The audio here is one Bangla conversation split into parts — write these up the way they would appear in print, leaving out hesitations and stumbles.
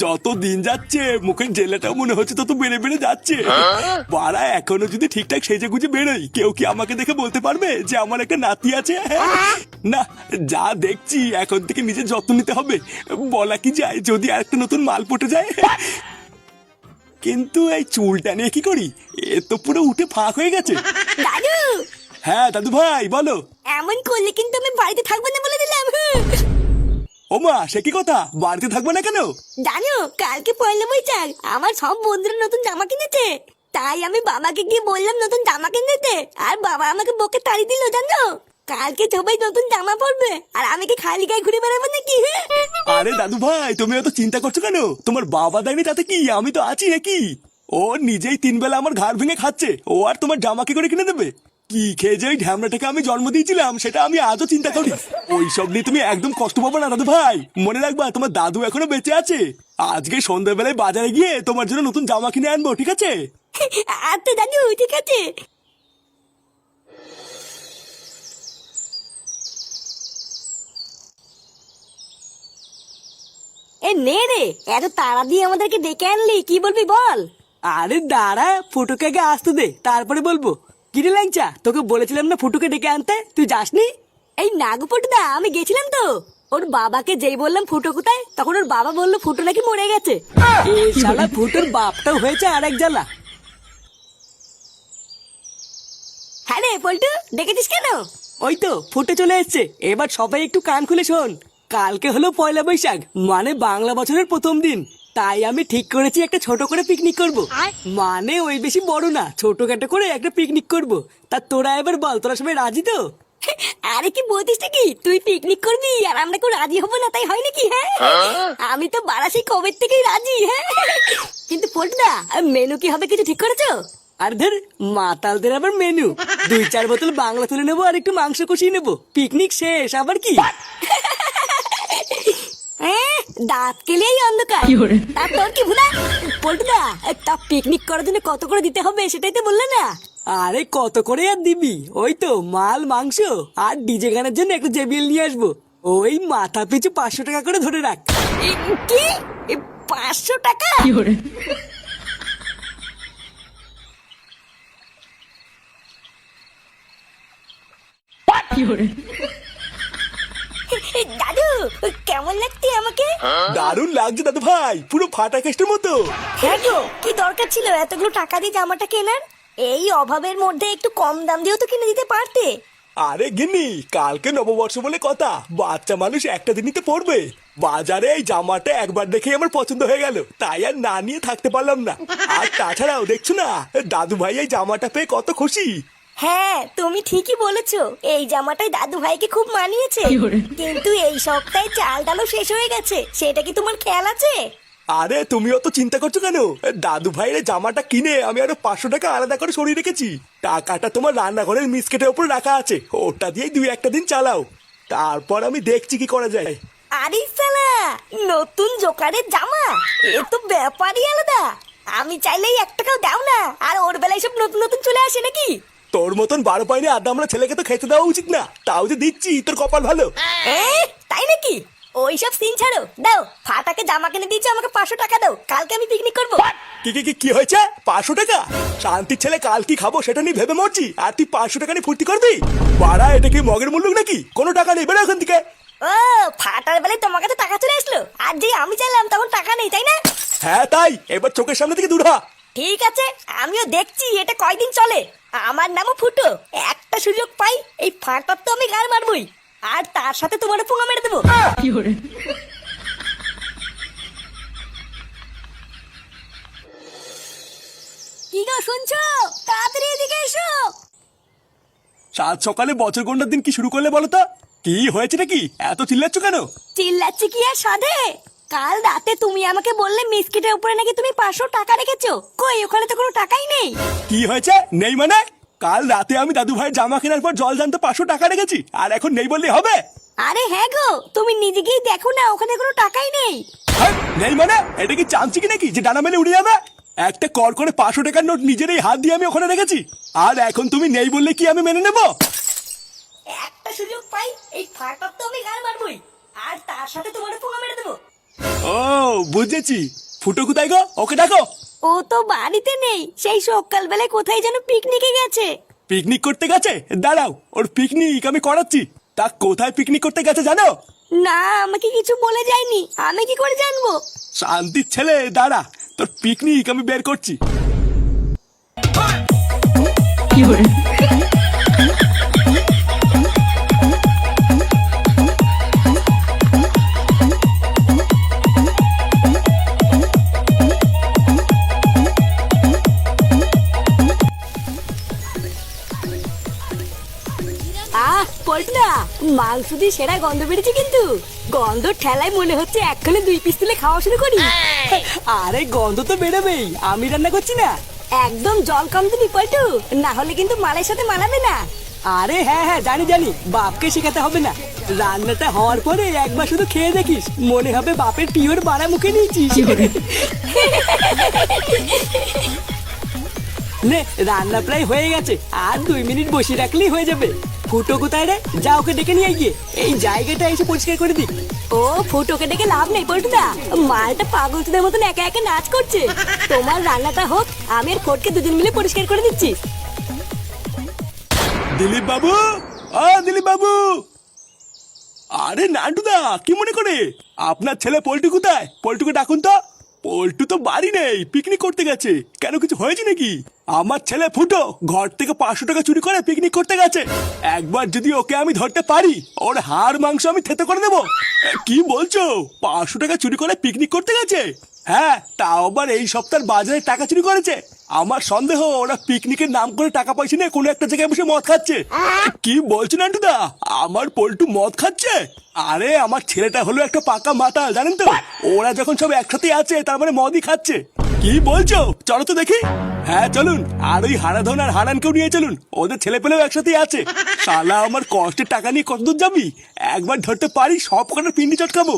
যত দিন যাচ্ছে মুখের জেলাটাও মনে হচ্ছে তত বেড়ে বেড়ে যাচ্ছে। বাড়া এখনো যদি ঠিকঠাক সেজে গুজে বেরোই, কেউ কি আমাকে দেখে বলতে পারবে যে আমার একটা নাতি আছে? না, যা দেখছি এখন থেকে নিজের যত্ন নিতে হবে। বলা কি যায়, যদি আরেকটা নতুন মাল পটে যায়। কিন্তু এই চুলটা নিয়ে কি করি? এ তো পুরো উঠে ফাঁক হয়ে গেছে। দাদু, হ্যাঁ দাদু ভাই বলো। এমন করলে কিন্তু আমি বাড়িতে থাকবো না বলে দিলাম। ওমা, সে কি কথা? বাড়িতে থাকবো না কেন? জানো, কালকে পয়লা বৈশাখ, আমার সব বন্ধুরা নতুন জামা কিনেছে। তাই আমি বাবাকে গিয়ে বললাম নতুন জামা কিনতে, আর বাবা আমাকে বকে তাড়ি দিল। জানো, কালকে সবাই নতুন জামা পরবে, আর আমি কি খালি গায়ে ঘুরে বেড়াবো নাকি? আরে দাদু ভাই, তুমি অত চিন্তা করছো কেন? তোমার বাবা দেয়নি তাতে কি, আমি তো আছি নাকি? ও নিজেই 3 বেলা আমার ঘাড় ভেঙে খাচ্ছে, ও আর তোমার জামা কি করে কিনে দেবে? কি খেয়ে যে ওই ঢ্যামড়াটাকে আমি জন্ম দিয়েছিলাম সেটা আমি আজও চিন্তা করি। ওই সব নিয়ে তুমি একদম কষ্ট পাবো না দাদু ভাই। মনে রাখবা তোমার দাদু এখনো বেঁচে আছে। আজকে সন্ধ্যাবেলায় বাজারে গিয়ে তোমার জন্য নতুন জামা কিনে আনবো, ঠিক আছে? আচ্ছা দাদু, ঠিক আছে। এ নে রে, এত তাড়া দিয়ে আমাদেরকে ডেকে আনলি, কি বলবি বল? আরে দাঁড়া, ফুটোকে আগে আসতে দে, তারপরে বলবো। কিরে ল্যাংচা, তোকে বলেছিলাম না ফুটোকে ডেকে আনতে, তুই যাসনি? এই নাগপটুদা, আমি গেছিলাম তো। ওর বাবাকে যেই বললাম ফুটো কোথায়, তখন ওর বাবা বললো ফুটো নাকি মরে গেছে। এই শালা ফুটোর বাপটাও হয়েছে আর এক জ্বালা। হ্যাঁ রে পল্টু, ডেকেছিস কেন? ওই তো ফুটে চলে এসছে। এবার সবাই একটু কান খুলে শোন। কালকে হলো পয়লা বৈশাখ, মানে বাংলা বছরের প্রথম দিন। তাই আমি ঠিক করেছি একটা ছোট করে পিকনিক করব। মানে ওই বেশি বড় না, ছোটখাটো করে একটা পিকনিক করব। তা তোরা এবার বল, তোরা সবাই রাজি তো? আরে কি বলতিস নাকি, তুই পিকনিক করবি আর আমরা কেউ রাজি হবো না, তাই হয় নাকি? হ্যাঁ, আমি তো বারাসি কবে থেকেই রাজি। হ্যাঁ, কিন্তু পল্টুদা, মেনু কি হবে কিছু ঠিক করেছো? আর ধর, মাতালদের আবার মেনু 2-4 বোতল বাংলা তুলে নেবো আর একটু মাংস কষিয়ে নেবো, পিকনিক শেষ। আবার কি? দাঁত কেলেই অন্ধকার। তা তোর কি ভুলা? পল্টুদা, তা পিকনিক করার জন্য কত করে দিতে হবে সেটাই তো বললে না? আরে কত করে আর দিবি, ওই তো মাল মাংস আর ডিজে গানের জন্য একটা জেবিএল নিয়ে আসবো। ওই মাথা পিছু 500 টাকা করে ধরে রাখ। কি 500 টাকা? দাদু, কেমন লাগছে আমাকে? দারুণ লাগছে দাদু ভাই, পুরো ফাটা কেস্টের মতো। হ্যাঁ গো, কি দরকার ছিল এতগুলো টাকা দিয়ে জামাটা কেনার? এই অভাবের মধ্যে একটু কম দাম দিয়েও তো কিনে দিতে পারতে। আরে গিন্নি, কালকে নববর্ষ বলে কথা, বাচ্চা মানুষ একটা দিনই তো পড়বে। বাজারে এই জামাটা একবার দেখে আমার পছন্দ হয়ে গেল, তাই আর না নিয়ে থাকতে পারলাম না। আর তাছাড়াও দেখছো না, দাদু ভাই এই জামাটা পেয়ে কত খুশি। হ্যাঁ, তুমি ঠিকই বলেছো, এই জামাটাই দাদু ভাইকে খুব মানিয়েছে। কিন্তু এই সপ্তাহে চাল ডালও শেষ হয়ে গেছে, সেটা কি তোমার খেয়াল আছে? আরে তুমিও তো চিন্তা করছো কেন? দাদু ভাইয়ের জামাটা কিনে আমি আরো 500 টাকা আলাদা করে সরিয়ে রেখেছি। টাকাটা তোমার রান্নাঘরের মিসকেটের উপর রাখা আছে, ওটা দিয়েই 2-1 দিন চালাও। তারপর আমি দেখছি কি করা যায়। আরে সালা, নতুন জোকারের জামা, এ তো ব্যাপারই আলাদা। আমি চাইলেই 1 টাকাও দাও না, আর ওর বেলায় সব নতুন নতুন চলে আসে নাকি? তোর মতন 12 পাইনি আদা আমরা ছেলেকে তো খেতে দেওয়া উচিত না, তাও যে দিচ্ছি তোর কপাল ভালো। তাই নাকি? ওইসব সিন ছাড়ো, দাও। ফাটাকে জামা কিনে দিয়েছো, আমাকে 500 টাকা দাও, কালকে আমি পিকনিক করবো। কি কি কি কি হয়েছে? 500 টাকা? শান্তির ছেলে কাল কি খাবো সেটা নিয়ে ভেবে মরছি, আর তুই 500 টাকা নিয়ে ফুর্তি করবি? বাড়া, এটা কি মগের মুল্লুক নাকি? কোনো টাকা নেই, বেরো এখান থেকে। ও, ফাটার বেলায় তোমার কাছে টাকা চলে আসলো, আর যে আমি চাইলাম তখন টাকা নেই, তাই না? হ্যাঁ তাই, এবার চোখের সামনে থেকে দূর হ। ঠিক আছে, আমিও দেখছি এটা কয়দিন চলে। আমার নামও ফুটো, একটা সুযোগ পাই এই ফাটার তো আমি গার মারবই, আর তার সাথে তোমার পুঙ্গা মেরে দেবো। কি গো শুনছো? তাড়াতাড়ি এদিকে এসো। সাত সকালে বছর গন্ডার দিন কি শুরু করলে বলো তো? কি হয়েছে নাকি, এত চিল্লাচ্ছ কেন? চিল্লাচ্ছি কি আর সাধে? কাল রাতে তুমি আমাকে বললে মিসকিটের উপরে নাকি তুমি 500 টাকা রেখেছো, কই ওখানে তো কোনো টাকাই নেই। কি হয়েছে নেই মানে? কাল রাতে আমি দাদু ভাইয়ের জামা কেনার পর জল জানতে 500 টাকা রেখেছি, আর এখন নেই বললে হবে? আরে হ্যাঁ গো, তুমি নিজে গিয়ে দেখো না, ওখানে কোনো টাকাই নেই। হ্যাঁ, নেই মানে? এটা কি চামচি কি নাকি যে ডানা মেলে উড়ে যাবে? একটা কর করে 500 টাকার নোট নিজের এই হাত দিয়ে আমি ওখানে রেখেছি, আর এখন তুমি নেই বললে কি আমি মেনে নেবো? একটা সুযোগ পাই এই ফাটার তো আমি গাল মারবই, আর তার সাথে তোমার পোঙা মেরে দেবো। ও বুঝেছি। ফুটো কোথায় গো? ওকে ডাকো। ও তো বাড়িতে নেই, সেই সকালবেলায় কোথায় যেন পিকনিকে গেছে। পিকনিক করতে গেছে? দাঁড়াও, ওর পিকনিক আমি করাচ্ছি। তা কোথায় পিকনিক করতে গেছে জানো? না, আমাকে কিছু বলে যায়নি, আমি কি করে জানবো? শান্তির ছেলে, দাঁড়া, তোর পিকনিক আমি বের করছি। পল্টনা, মাংস দিয়ে সেরা গন্ধ বেড়েছে কিন্তু। গন্ধ ঠেলায় মনে হচ্ছে এক্ষণে 2 পিস তুলে খাওয়া শুরু করি। আরে গন্ধ তো বেরোবেই, আমি রান্না করছি না। একদম জল কম দিবি পল্টু, না হলে কিন্তু মালের সাথে মানাবে না। আরে হ্যাঁ হ্যাঁ, জানি জানি, বাপকে শেখাতে হবে না। রান্নাটা হওয়ার পরে একবার শুধু খেয়ে দেখিস, মনে হবে বাপের পিওর বাড়া মুখে নিয়েছিস। নে, রান্না প্রায় হয়ে গেছে, আর 2 মিনিট বসিয়ে রাখলেই হয়ে যাবে। ফুটো কোথায় রে? যা ওকে ডেকে নিয়ে গিয়ে এই জায়গাটা এসে পরিষ্কার করে দিক। ও ফুটোকে ডেকে লাভ নেই পল্টুদা, মালটা পাগলদের মতন একা একা নাচ করছে। তোমার রান্নাটা হোক, আমি আর ফটকে দুজন মিলে পরিষ্কার করে দিচ্ছি। দিলীপ বাবু, ও দিলীপ বাবু। আরে নান্টুদা, কি মনে করে? আপনার ছেলে পল্টু কোথায়? পল্টুকে ডাকুন তো। পল্টু তো বাড়ি নেই, পিকনিক করতে গেছে। কেন, কিছু হয়েছে নাকি? আমার ছেলে ফুটো ঘর থেকে 500 টাকা চুরি করে পিকনিক করতে গেছে। একবার যদি ওকে আমি ধরতে পারি, ওর হাড় মাংস আমি থেতে করে দেবো। কি বলছো? 500 টাকা চুরি করে পিকনিক করতে গেছে? হ্যাঁ, তাও আবার এই সপ্তাহের বাজারে টাকা চুরি করেছে। আমার সন্দেহ ওরা পিকনিকের নাম করে টাকা পয়সা নিয়ে কোনো একটা জায়গায় বসে মদ খাচ্ছে। কি বলছো নান্টুদা? আমার পল্টু মদ খাচ্ছে? আরে আমার ছেলেটা হলো একটা পাকা মাতাল, জানেন তো? ওরা যখন সব একসাথে আছে তার মানে মদই খাচ্ছে। কি বলছো? চলো তো দেখি। হ্যাঁ চলুন, আর ওই হারাধন আর হারানকেও নিয়ে চলুন, ওদের ছেলে পেলেও একসাথে আছে। শালা আমার কষ্টের টাকা নিয়ে কতদূর যাবি? একবার ধরতে পারি সব কটার পিন্ডি চটকাবো।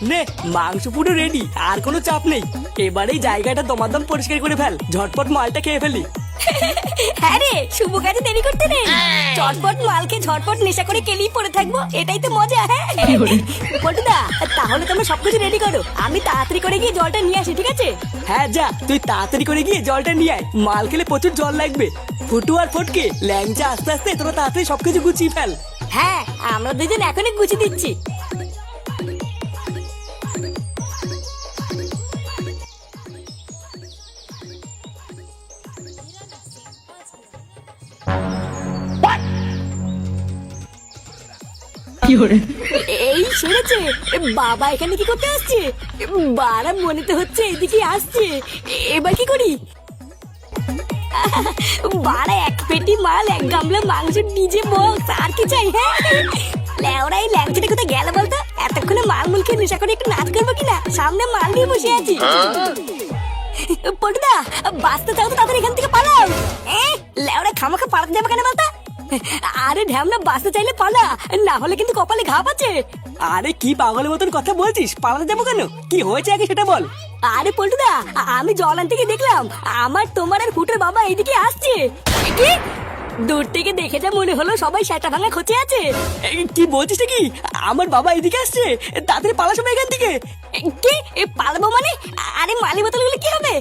নে, মাংস পুরো রেডি, আর কোনো চাপ নেই। এবারে এই জায়গাটা দমাদম পরিষ্কার করে ফেল, ঝটপট মালটা খেয়ে ফেলি। হ্যাঁ রে, শুভ কাজে দেরি করতে নেই। চটপট মালকে ঝটপট নেশা করে কেলিয়ে পড়ে থাকবো, এটাই তো মজা। হ্যাঁ পল্টুদা, তাহলে তোমরা সবকিছু রেডি করো, আমি তাড়াতাড়ি করে গিয়ে জলটা নিয়ে আসি, ঠিক আছে? হ্যাঁ যা, তুই তাড়াতাড়ি করে গিয়ে জলটা নিয়ে আয়, মাল খেলে প্রচুর জল লাগবে। ফুটু আর ফটকে ল্যাংচা আস্তে আস্তে তোরা তাড়াতাড়ি সবকিছু গুছিয়ে ফেল। হ্যাঁ, আমরা দুজন এখনই গুছিয়ে দিচ্ছি। এই সেরেছে, বাবা এখানে কি করতে আসছে? বারা মনে তো হচ্ছে এদিকে আসছে। এবার কি করি? বারা 1 পেটি মাল, 1 গামলা মাংস, ডিজে বক্স, আর কি চাই? হ্যাঁ লেওরা, এই ল্যাংচাটা কোথায় গেল বলতো? এতক্ষণে মাল মুল খেয়ে নেশা করে একটু নাচ করবো কিনা? সামনে মাল নিয়ে বসে আছি। পটুদা, বাঁচতে চাও তো তাড়াতাড়ি এখান থেকে পালাও। লেওরা খামাখা পালাতে যাবে কেন বলতো? আরে ঢ্যামনা, বাঁচতে চাইলে পালা, না হলে কিন্তু কপালে ঘাপ আছে। আরে কি পাগলের মতন কথা বলছিস? পালাতে যাবো কেন? কি হয়েছে আগে সেটা বল। আরে পল্টুদা, আমি জল আনতে গিয়ে দেখলাম আমার, তোমার আর ফুটের বাবা এইদিকে আসছে। কি? দূর থেকে দেখে যা মনে হলো সবাই সেটা ভাঙা খোঁচে আছে। কি বলছিস কি? আমার বাবা এদিকে আসছে, তাড়াতাড়ি পালা সবাই এখান থেকে। কি পালাবো মানে? আরে মালি বোতলগুলো কি হবে?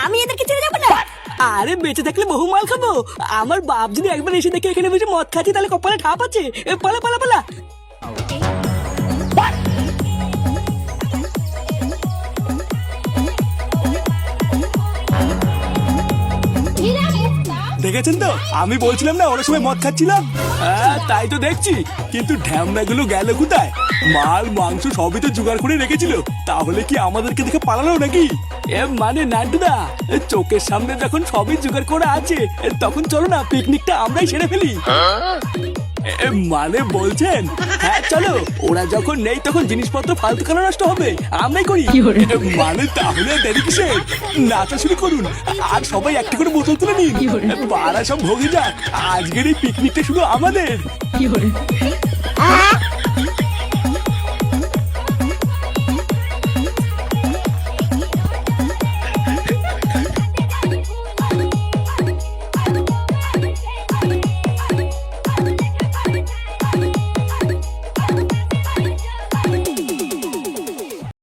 আমি এদেরকে ছেড়ে যাবো না। আরে বেঁচে থাকলে বহু মাল খাবো। আমার বাপ যদি একবার এসে দেখে এখানে বসে মদ খাচ্ছি, তাহলে কপালে ঠাপ আছে। পালা পালা পালা। দেখেছেন তো, আমি বলছিলাম না ওরা সবাই মদ খাচ্ছিলাম। হ্যাঁ তাই তো দেখছি, কিন্তু ঢ্যামনা গুলো গেল কোথায়? মাল মাংস সবই তো জোগাড় করে রেখেছিল, তাহলে কি আমাদেরকে দেখে পালালো নাকি? মানে নান্টুদা, চোখের সামনে যখন সবই জোগাড় করা আছে, তখন চলো না পিকনিকটা আমরাই সেরে ফেলি। মানে বলছেন? হ্যাঁ চলো, ওরা যখন নেই তখন জিনিসপত্র ফালতু কেন নষ্ট হবে, আমরাই করি। মানে তাহলে দেরি কিসে? নাচা শুরু করুন, আর সবাই একটা করে বোতল তুলে নিন। পাড়া সব ভোগে যাক, আজকের এই পিকনিকটা শুধু আমাদের।